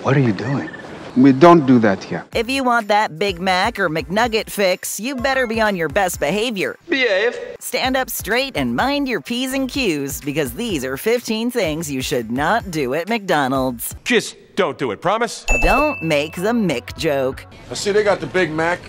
What are you doing? We don't do that here. If you want that Big Mac or McNugget fix, you better be on your best behavior. Behave. Stand up straight and mind your P's and Q's, because these are 15 things you should not do at McDonald's. Just don't do it, promise? Don't make the Mick joke. I see they got the Big Mac.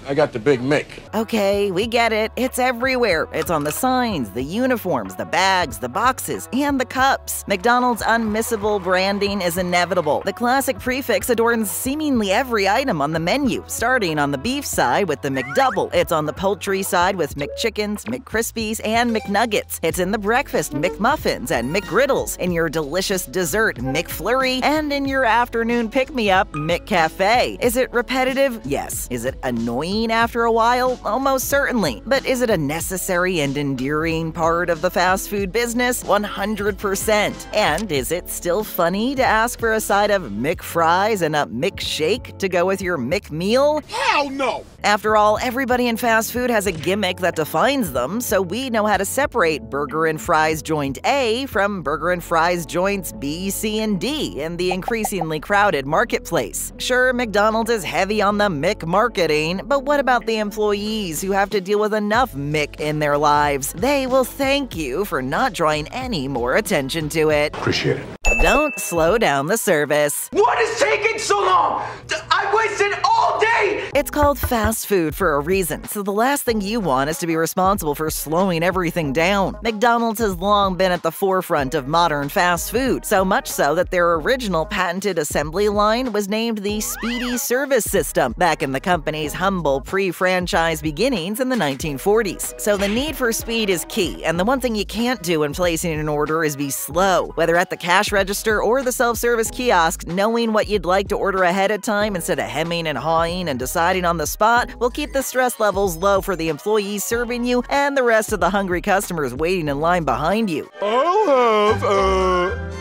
I got the Big Mick. Okay, we get it. It's everywhere. It's on the signs, the uniforms, the bags, the boxes, and the cups. McDonald's unmissable branding is inevitable. The classic prefix adorns seemingly every item on the menu, starting on the beef side with the McDouble. It's on the poultry side with McChickens, McCrispies, and McNuggets. It's in the breakfast McMuffins and McGriddles, in your delicious dessert McFlurry, and in your afternoon pick-me-up McCafe. Is it repetitive? Yes. Is it annoying after a while? Almost certainly. But is it a necessary and endearing part of the fast food business? 100%. And is it still funny to ask for a side of McFries and a McShake to go with your McMeal? Hell no! After all, everybody in fast food has a gimmick that defines them, so we know how to separate Burger and Fries Joint A from Burger and Fries Joints B, C, and D in the increasingly crowded marketplace. Sure, McDonald's is heavy on the McMarketing, but what about the employees who have to deal with enough Mick in their lives? They will thank you for not drawing any more attention to it. Appreciate it. Don't slow down the service. What is taking so long? I wasted all day! It's called fast food for a reason, so the last thing you want is to be responsible for slowing everything down. McDonald's has long been at the forefront of modern fast food, so much so that their original patented assembly line was named the Speedy Service System back in the company's humble pre-franchise beginnings in the 1940s. So the need for speed is key, and the one thing you can't do when placing an order is be slow. Whether at the cash register or the self-service kiosk, knowing what you'd like to order ahead of time instead of hemming and hawing and deciding on the spot will keep the stress levels low for the employees serving you and the rest of the hungry customers waiting in line behind you. I'll have,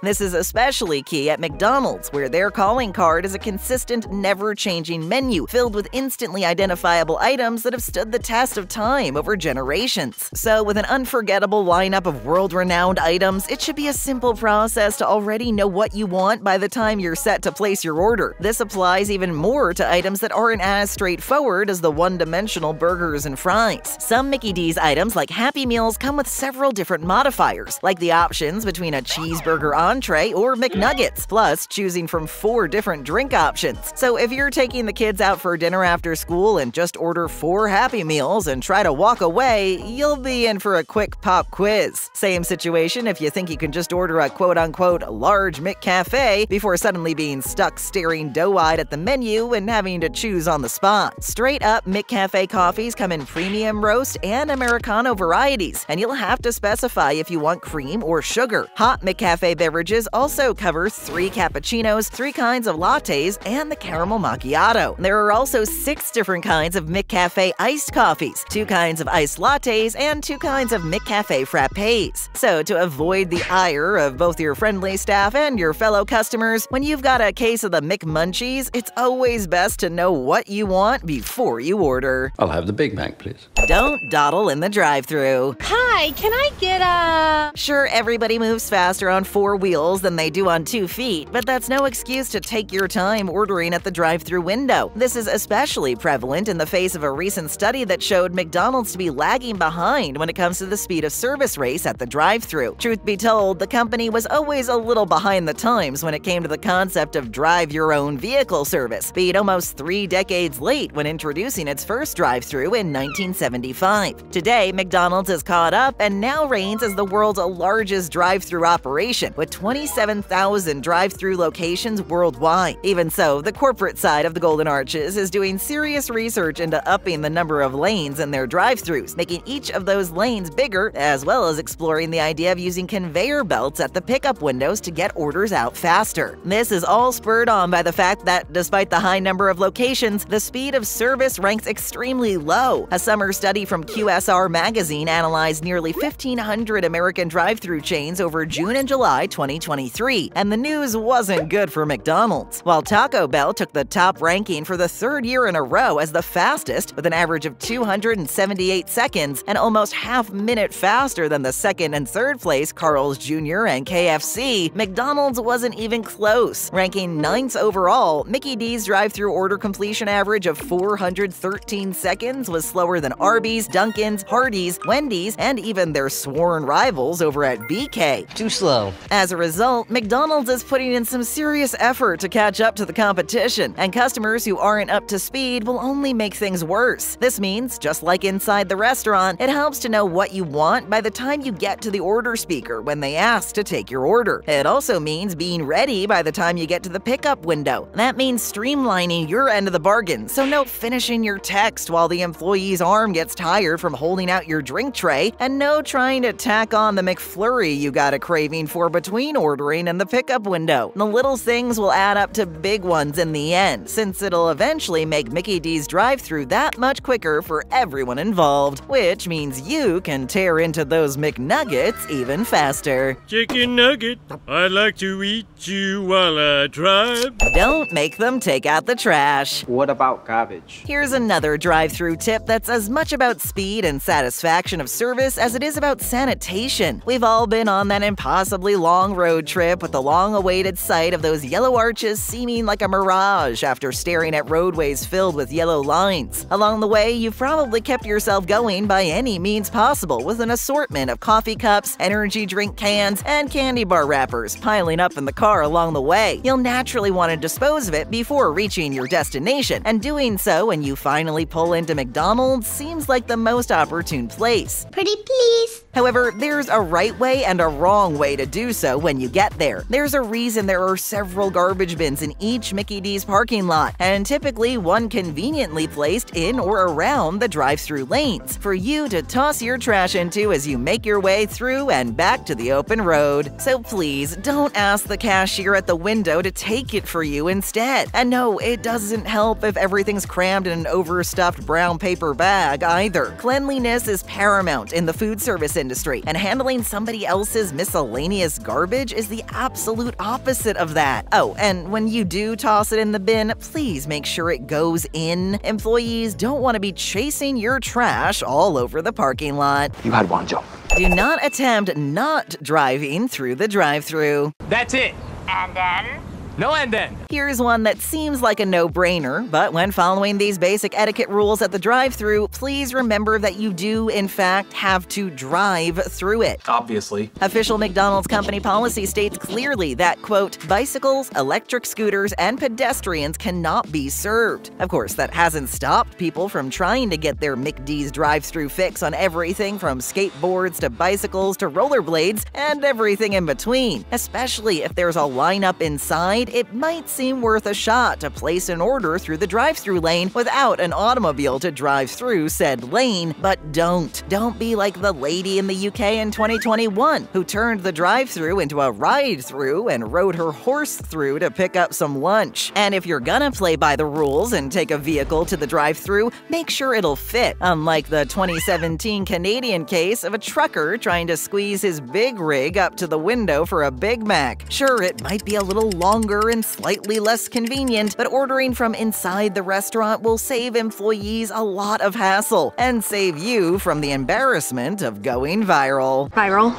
This is especially key at McDonald's, where their calling card is a consistent, never-changing menu filled with instantly identifiable items that have stood the test of time over generations. So with an unforgettable lineup of world-renowned items, it should be a simple process to already know what you want by the time you're set to place your order. This applies even more to items that aren't as straightforward as the one-dimensional burgers and fries. Some Mickey D's items, like Happy Meals, come with several different modifiers, like the options between a cheeseburger entree or McNuggets, plus choosing from 4 different drink options. So if you're taking the kids out for dinner after school and just order 4 Happy Meals and try to walk away, you'll be in for a quick pop quiz. Same situation if you think you can just order a quote-unquote large McCafe before suddenly being stuck staring doe-eyed at the menu and having to choose on the spot. Straight-up McCafe coffees come in premium roast and Americano varieties, and you'll have to specify if you want cream or sugar. Hot McCafe beverages also cover 3 cappuccinos, 3 kinds of lattes, and the caramel macchiato. There are also 6 different kinds of McCafe iced coffees, 2 kinds of iced lattes, and 2 kinds of McCafe frappes. So to avoid the ire of both your friendly staff and your fellow customers, when you've got a case of the McMunchies, it's always best to know what you want before you order. I'll have the Big Mac, please. Don't dawdle in the drive-thru. Hi, can I get a… Sure, everybody moves faster on 4 wheels than they do on 2 feet, but that's no excuse to take your time ordering at the drive-thru window. This is especially prevalent in the face of a recent study that showed McDonald's to be lagging behind when it comes to the speed of service race at the drive-thru. Truth be told, the company was always a little behind the times when it came to the concept of drive-your-own-vehicle service, being almost 3 decades late when introducing its first drive-thru in 1975. Today, McDonald's has caught up and now reigns as the world's largest drive-thru operation, with 27,000 drive-thru locations worldwide. Even so, the corporate side of the Golden Arches is doing serious research into upping the number of lanes in their drive-thrus, making each of those lanes bigger, as well as exploring the idea of using conveyor belts at the pickup windows to get orders out faster. This is all spurred on by the fact that, despite the high number of locations, the speed of service ranks extremely low. A summer study from QSR magazine analyzed nearly 1,500 American drive-thru chains over June and July 2020. 2023, and the news wasn't good for McDonald's. While Taco Bell took the top ranking for the third year in a row as the fastest, with an average of 278 seconds and almost half-minute faster than the second and third place Carl's Jr. and KFC, McDonald's wasn't even close. Ranking 9th overall, Mickey D's drive-thru order completion average of 413 seconds was slower than Arby's, Dunkin's, Hardee's, Wendy's, and even their sworn rivals over at BK. Too slow. As a result, McDonald's is putting in some serious effort to catch up to the competition, and customers who aren't up to speed will only make things worse. This means, just like inside the restaurant, it helps to know what you want by the time you get to the order speaker when they ask to take your order. It also means being ready by the time you get to the pickup window. That means streamlining your end of the bargain, so no finishing your text while the employee's arm gets tired from holding out your drink tray, and no trying to tack on the McFlurry you got a craving for between ordering and the pickup window. The little things will add up to big ones in the end, since it'll eventually make Mickey D's drive-thru that much quicker for everyone involved, which means you can tear into those McNuggets even faster. Chicken nugget, I'd like to eat you while I drive. Don't make them take out the trash. What about garbage? Here's another drive-thru tip that's as much about speed and satisfaction of service as it is about sanitation. We've all been on that impossibly long road trip with the long-awaited sight of those yellow arches seeming like a mirage after staring at roadways filled with yellow lines. Along the way, you've probably kept yourself going by any means possible with an assortment of coffee cups, energy drink cans, and candy bar wrappers piling up in the car along the way. You'll naturally want to dispose of it before reaching your destination, and doing so when you finally pull into McDonald's seems like the most opportune place. Pretty please. However, there's a right way and a wrong way to do so when you get there. There's a reason there are several garbage bins in each Mickey D's parking lot, and typically one conveniently placed in or around the drive-thru lanes for you to toss your trash into as you make your way through and back to the open road. So please, don't ask the cashier at the window to take it for you instead. And no, it doesn't help if everything's crammed in an overstuffed brown paper bag either. Cleanliness is paramount in the food service industry, and handling somebody else's miscellaneous garbage is the absolute opposite of that. Oh, and when you do toss it in the bin, please make sure it goes in. Employees don't want to be chasing your trash all over the parking lot. You had one job. Do not attempt not driving through the drive-thru. That's it. And then? No and then. Here's one that seems like a no-brainer, but when following these basic etiquette rules at the drive-thru, please remember that you do, in fact, have to drive through it. Obviously. Official McDonald's company policy states clearly that, quote, bicycles, electric scooters, and pedestrians cannot be served. Of course, that hasn't stopped people from trying to get their McD's drive-thru fix on everything from skateboards to bicycles to rollerblades and everything in between. Especially if there's a lineup inside, it might seem worth a shot to place an order through the drive-thru lane without an automobile to drive through said lane, but don't. Don't be like the lady in the UK in 2021 who turned the drive-thru into a ride-through and rode her horse through to pick up some lunch. And if you're gonna play by the rules and take a vehicle to the drive-thru, make sure it'll fit, unlike the 2017 Canadian case of a trucker trying to squeeze his big rig up to the window for a Big Mac. Sure, it might be a little longer and slightly less convenient, but ordering from inside the restaurant will save employees a lot of hassle and save you from the embarrassment of going viral. Viral.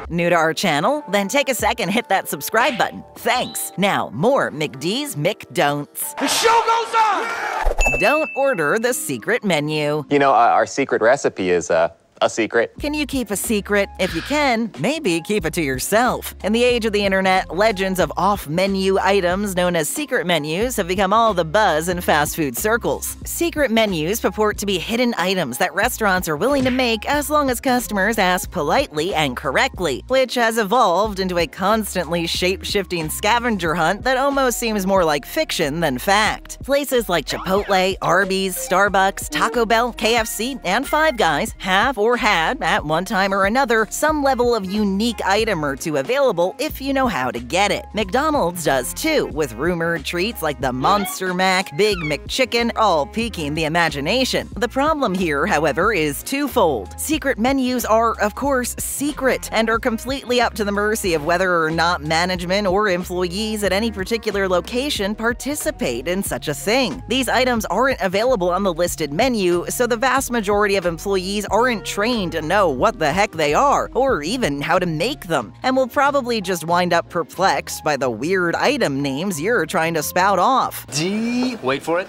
New to our channel? Then take a second, hit that subscribe button. Thanks. Now, more McD's McDon'ts. The show goes on! Don't order the secret menu. You know, our secret recipe is a secret. Can you keep a secret? If you can, maybe keep it to yourself. In the age of the internet, legends of off-menu items known as secret menus have become all the buzz in fast food circles. Secret menus purport to be hidden items that restaurants are willing to make as long as customers ask politely and correctly, which has evolved into a constantly shape-shifting scavenger hunt that almost seems more like fiction than fact. Places like Chipotle, Arby's, Starbucks, Taco Bell, KFC, and Five Guys have or or had, at one time or another, some level of unique item or two available if you know how to get it. McDonald's does too, with rumored treats like the Monster Mac, Big McChicken, all piquing the imagination. The problem here, however, is twofold. Secret menus are, of course, secret and are completely up to the mercy of whether or not management or employees at any particular location participate in such a thing. These items aren't available on the listed menu, so the vast majority of employees aren't trained to know what the heck they are, or even how to make them, and will probably just wind up perplexed by the weird item names you're trying to spout off. Wait for it.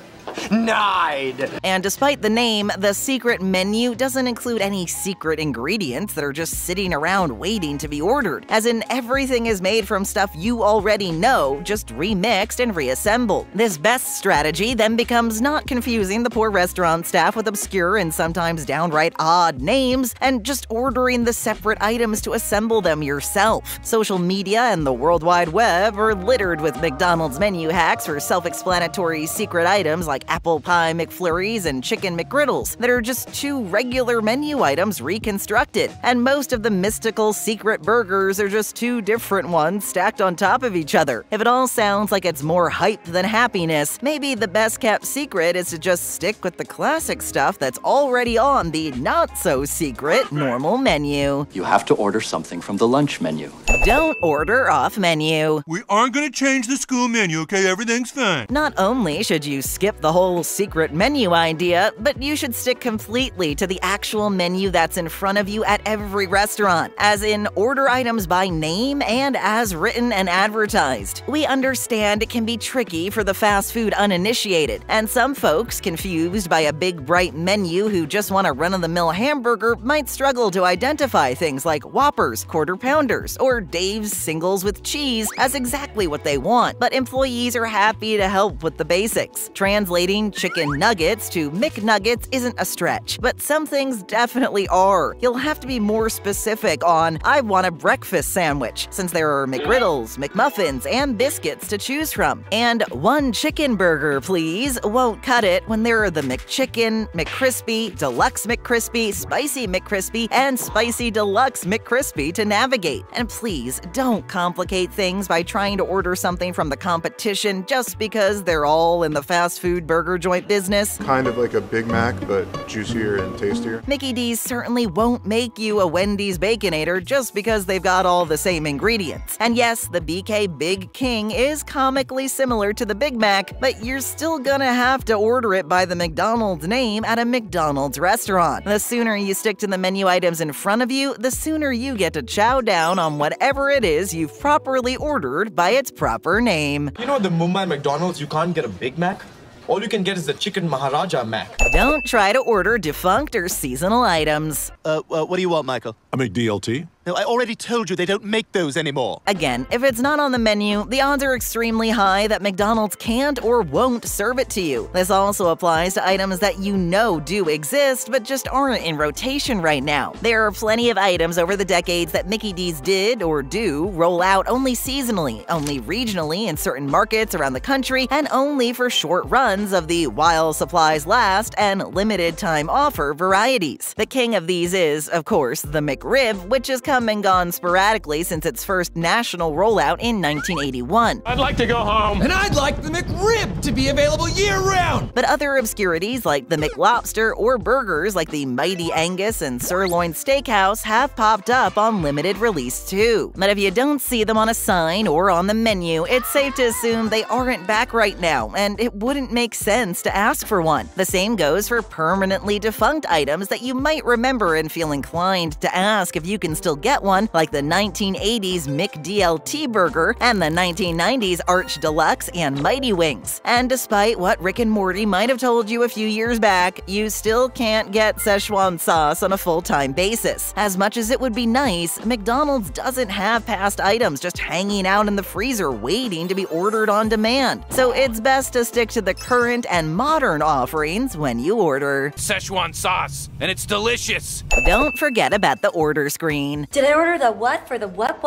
Denied! And despite the name, the secret menu doesn't include any secret ingredients that are just sitting around waiting to be ordered, as in everything is made from stuff you already know, just remixed and reassembled. This best strategy then becomes not confusing the poor restaurant staff with obscure and sometimes downright odd names, and just ordering the separate items to assemble them yourself. Social media and the World Wide Web are littered with McDonald's menu hacks for self-explanatory secret items like apple pie McFlurries and chicken McGriddles that are just two regular menu items reconstructed, and most of the mystical secret burgers are just two different ones stacked on top of each other. If it all sounds like it's more hype than happiness, maybe the best kept secret is to just stick with the classic stuff that's already on the not-so-secret normal menu. You have to order something from the lunch menu. Don't order off menu. We aren't gonna change the school menu, okay? Everything's fine. Not only should you skip the whole secret menu idea, but you should stick completely to the actual menu that's in front of you at every restaurant, as in order items by name and as written and advertised. We understand it can be tricky for the fast food uninitiated, and some folks confused by a big bright menu who just want a run-of-the-mill hamburger might struggle to identify things like Whoppers, Quarter Pounders, or Dave's Singles with Cheese as exactly what they want, but employees are happy to help with the basics. Translating chicken nuggets to McNuggets isn't a stretch, but some things definitely are. You'll have to be more specific on, I want a breakfast sandwich, since there are McGriddles, McMuffins, and biscuits to choose from. And one chicken burger, please, won't cut it when there are the McChicken, McCrispy, Deluxe McCrispy, Spicy McCrispy, and Spicy Deluxe McCrispy to navigate. And please, don't complicate things by trying to order something from the competition just because they're all in the fast food burger joint business. Kind of like a Big Mac, but juicier and tastier. Mickey D's certainly won't make you a Wendy's Baconator just because they've got all the same ingredients. And yes, the BK Big King is comically similar to the Big Mac, but you're still gonna have to order it by the McDonald's name at a McDonald's restaurant. The sooner you stick to the menu items in front of you, the sooner you get to chow down on whatever it is you've properly ordered by its proper name. You know at the Mumbai McDonald's you can't get a Big Mac? All you can get is the Chicken Maharaja Mac. Don't try to order defunct or seasonal items. What do you want, Michael? I make DLT. No, I already told you they don't make those anymore. Again, if it's not on the menu, the odds are extremely high that McDonald's can't or won't serve it to you. This also applies to items that you know do exist, but just aren't in rotation right now. There are plenty of items over the decades that Mickey D's did or do roll out only seasonally, only regionally in certain markets around the country, and only for short runs of the while supplies last and limited time offer varieties. The king of these is, of course, the McRib, which has come and gone sporadically since its first national rollout in 1981. I'd like to go home. And I'd like the McRib to be available year-round! But other obscurities like the McLobster or burgers like the Mighty Angus and Sirloin Steakhouse have popped up on limited release too. But if you don't see them on a sign or on the menu, it's safe to assume they aren't back right now, and it wouldn't make sense to ask for one. The same goes for permanently defunct items that you might remember and feel inclined to ask if you can still get one, like the 1980s McDLT burger and the 1990s Arch Deluxe and Mighty Wings. And despite what Rick and Morty might have told you a few years back, you still can't get Szechuan sauce on a full-time basis. As much as it would be nice, McDonald's doesn't have past items just hanging out in the freezer waiting to be ordered on demand. So it's best to stick to the current and modern offerings when you order. Szechuan sauce, and it's delicious. Don't forget about the order screen. Did I order the what for the what?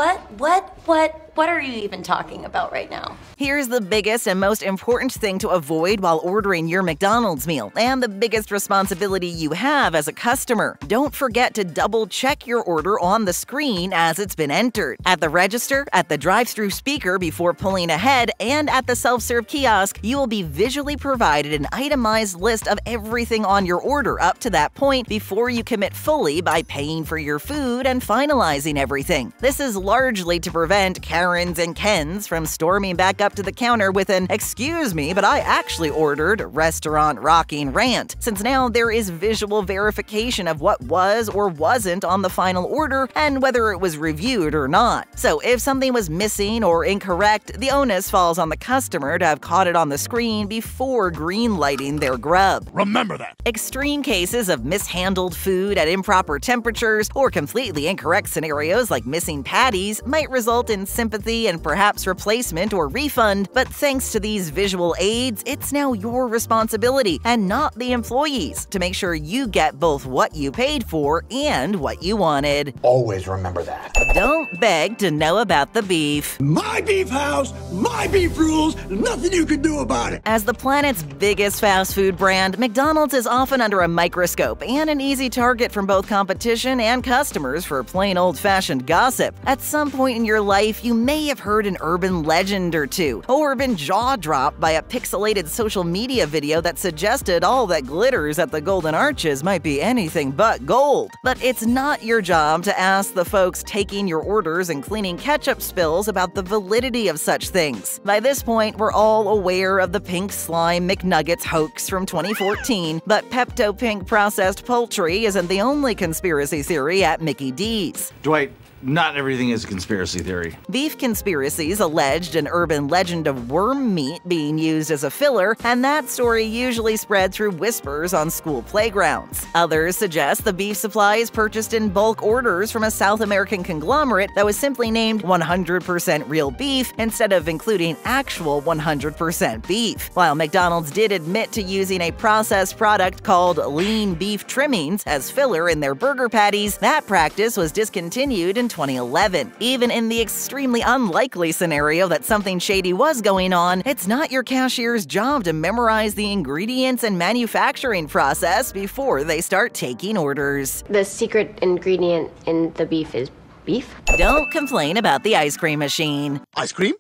What are you even talking about right now? Here's the biggest and most important thing to avoid while ordering your McDonald's meal, and the biggest responsibility you have as a customer. Don't forget to double-check your order on the screen as it's been entered. At the register, at the drive-thru speaker before pulling ahead, and at the self-serve kiosk, you will be visually provided an itemized list of everything on your order up to that point before you commit fully by paying for your food and finalizing everything. This is largely to prevent Karens and Kens from storming back up to the counter with an "excuse me, but I actually ordered" restaurant rocking rant, since now there is visual verification of what was or wasn't on the final order and whether it was reviewed or not. So if something was missing or incorrect, the onus falls on the customer to have caught it on the screen before green-lighting their grub. Remember that. Extreme cases of mishandled food at improper temperatures or completely incorrect scenarios like missing patties might result in sympathy and perhaps replacement or refund, but thanks to these visual aids, it's now your responsibility and not the employees to make sure you get both what you paid for and what you wanted. Always remember that. Don't beg to know about the beef. My beef house, my beef rules, nothing you can do about it. As the planet's biggest fast food brand, McDonald's is often under a microscope and an easy target from both competition and customers for plain old-fashioned gossip. At some point in your life, you may have heard an urban legend or two, or been jaw-dropped by a pixelated social media video that suggested all that glitters at the Golden Arches might be anything but gold. But it's not your job to ask the folks taking your orders and cleaning ketchup spills about the validity of such things. By this point, we're all aware of the pink slime McNuggets hoax from 2014, but Pepto-Pink processed poultry isn't the only conspiracy theory at Mickey D's. Dwight, not everything is a conspiracy theory. Beef conspiracies alleged an urban legend of worm meat being used as a filler, and that story usually spread through whispers on school playgrounds. Others suggest the beef supply is purchased in bulk orders from a South American conglomerate that was simply named 100% real beef instead of including actual 100% beef. While McDonald's did admit to using a processed product called lean beef trimmings as filler in their burger patties, that practice was discontinued in 2011. Even in the extremely unlikely scenario that something shady was going on, it's not your cashier's job to memorize the ingredients and manufacturing process before they start taking orders. The secret ingredient in the beef is beef? Don't complain about the ice cream machine. Ice cream?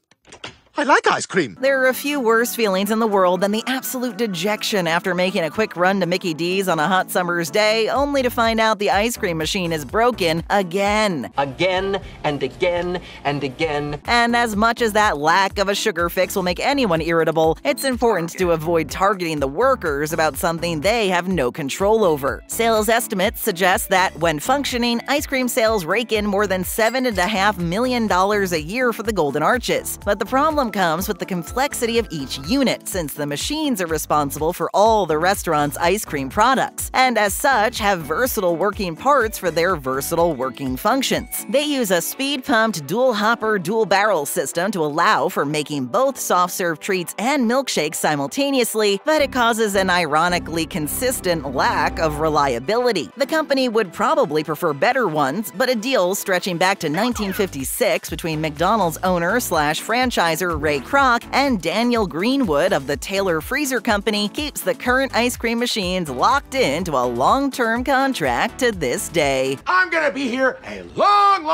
I like ice cream. There are a few worse feelings in the world than the absolute dejection after making a quick run to Mickey D's on a hot summer's day, only to find out the ice cream machine is broken again. Again and again and again. And as much as that lack of a sugar fix will make anyone irritable, it's important to avoid targeting the workers about something they have no control over. Sales estimates suggest that, when functioning, ice cream sales rake in more than $7.5 million a year for the Golden Arches. But the problem comes with the complexity of each unit, since the machines are responsible for all the restaurant's ice cream products, and as such have versatile working parts for their versatile working functions. They use a speed-pumped dual-hopper, dual-barrel system to allow for making both soft-serve treats and milkshakes simultaneously, but it causes an ironically consistent lack of reliability. The company would probably prefer better ones, but a deal stretching back to 1956 between McDonald's owner/franchisor Ray Kroc and Daniel Greenwood of the Taylor Freezer Company keeps the current ice cream machines locked into a long-term contract to this day. I'm gonna be here a long.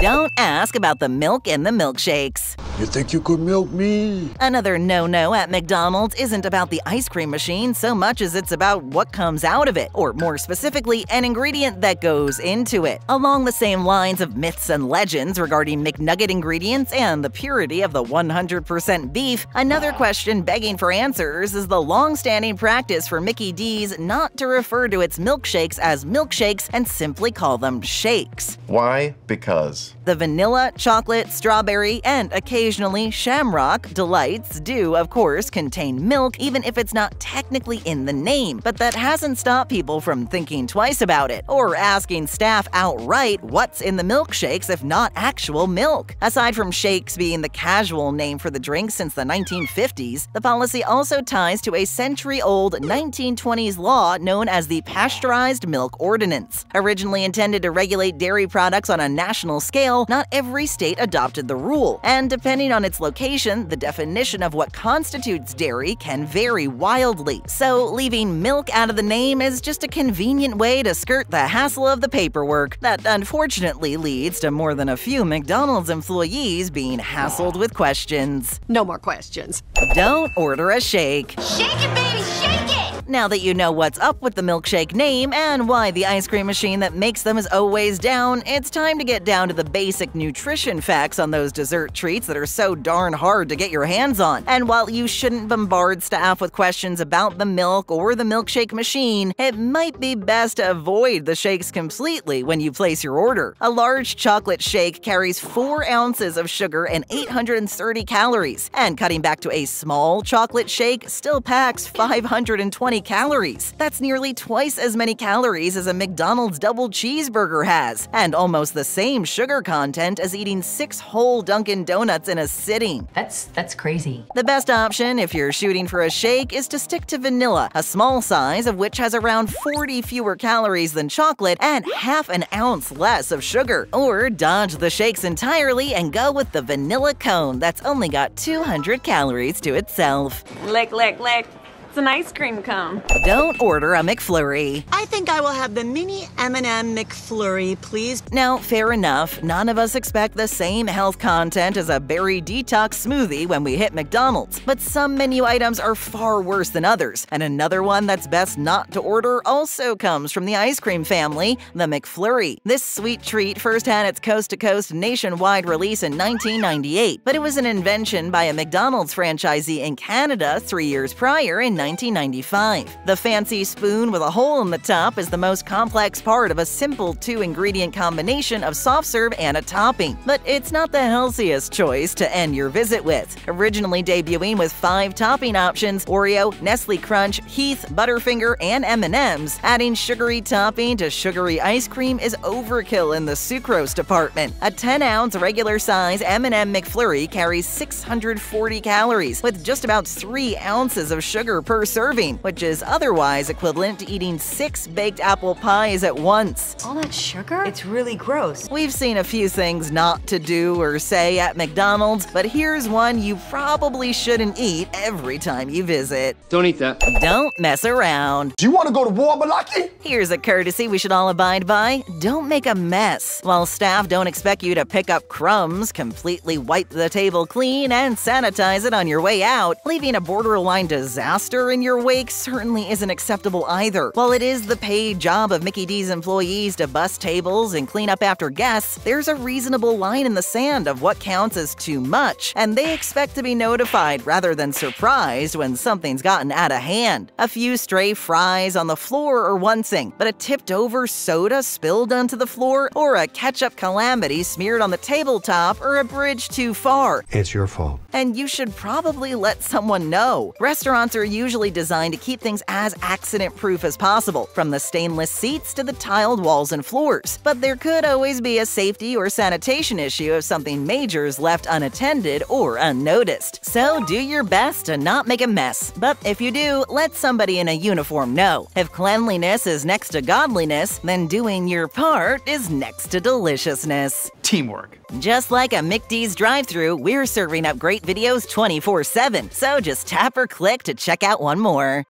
Don't ask about the milk in the milkshakes. You think you could milk me? Another no-no at McDonald's isn't about the ice cream machine so much as it's about what comes out of it, or more specifically, an ingredient that goes into it. Along the same lines of myths and legends regarding McNugget ingredients and the purity of the 100% beef, another question begging for answers is the long-standing practice for Mickey D's not to refer to its milkshakes as milkshakes and simply call them shakes. Why? Because the vanilla, chocolate, strawberry, and occasionally Occasionally, Shamrock Delights do, of course, contain milk, even if it's not technically in the name, but that hasn't stopped people from thinking twice about it, or asking staff outright what's in the milkshakes if not actual milk. Aside from shakes being the casual name for the drink since the 1950s, the policy also ties to a century-old 1920s law known as the Pasteurized Milk Ordinance. Originally intended to regulate dairy products on a national scale, not every state adopted the rule, and depending on its location, the definition of what constitutes dairy can vary wildly. So leaving milk out of the name is just a convenient way to skirt the hassle of the paperwork that unfortunately leads to more than a few McDonald's employees being hassled with questions. No more questions. Don't order a shake. Shake it, baby, shake it! Now that you know what's up with the milkshake name and why the ice cream machine that makes them is always down, it's time to get down to the basic nutrition facts on those dessert treats that are so darn hard to get your hands on. And while you shouldn't bombard staff with questions about the milk or the milkshake machine, it might be best to avoid the shakes completely when you place your order. A large chocolate shake carries 4 ounces of sugar and 830 calories, and cutting back to a small chocolate shake still packs 520 calories. That's nearly twice as many calories as a McDonald's double cheeseburger has, and almost the same sugar content as eating 6 whole Dunkin' Donuts in a sitting. That's crazy. The best option if you're shooting for a shake is to stick to vanilla, a small size of which has around 40 fewer calories than chocolate and half an ounce less of sugar. Or dodge the shakes entirely and go with the vanilla cone that's only got 200 calories to itself. Lick, lick, lick. It's an ice cream cone. Don't order a McFlurry. I think I will have the mini M&M McFlurry, please. Now, fair enough, none of us expect the same health content as a berry detox smoothie when we hit McDonald's, but some menu items are far worse than others, and another one that's best not to order also comes from the ice cream family, the McFlurry. This sweet treat first had its coast-to-coast nationwide release in 1998, but it was an invention by a McDonald's franchisee in Canada 3 years prior in 1995. The fancy spoon with a hole in the top is the most complex part of a simple 2-ingredient combination of soft serve and a topping, but it's not the healthiest choice to end your visit with. Originally debuting with 5 topping options, Oreo, Nestle Crunch, Heath, Butterfinger, and M&M's, adding sugary topping to sugary ice cream is overkill in the sucrose department. A 10-ounce regular-size M&M McFlurry carries 640 calories, with just about 3 ounces of sugar per serving, which is otherwise equivalent to eating 6 baked apple pies at once. All that sugar? It's really gross. We've seen a few things not to do or say at McDonald's, but here's one you probably shouldn't eat every time you visit. Don't eat that. Don't mess around. Do you want to go to war, Malaki? Here's a courtesy we should all abide by. Don't make a mess. While staff don't expect you to pick up crumbs, completely wipe the table clean, and sanitize it on your way out, leaving a borderline disaster in your wake certainly isn't acceptable either. While it is the paid job of Mickey D's employees to bust tables and clean up after guests, there's a reasonable line in the sand of what counts as too much, and they expect to be notified rather than surprised when something's gotten out of hand. A few stray fries on the floor are one thing, but a tipped-over soda spilled onto the floor or a ketchup calamity smeared on the tabletop are a bridge too far. It's your fault. And you should probably let someone know. Restaurants are usually designed to keep things as accident-proof as possible, from the stainless seats to the tiled walls and floors. But there could always be a safety or sanitation issue if something major is left unattended or unnoticed. So do your best to not make a mess, but if you do, let somebody in a uniform know. If cleanliness is next to godliness, then doing your part is next to deliciousness. Teamwork. Just like a McD's drive-thru, we're serving up great videos 24/7, so just tap or click to check out one more.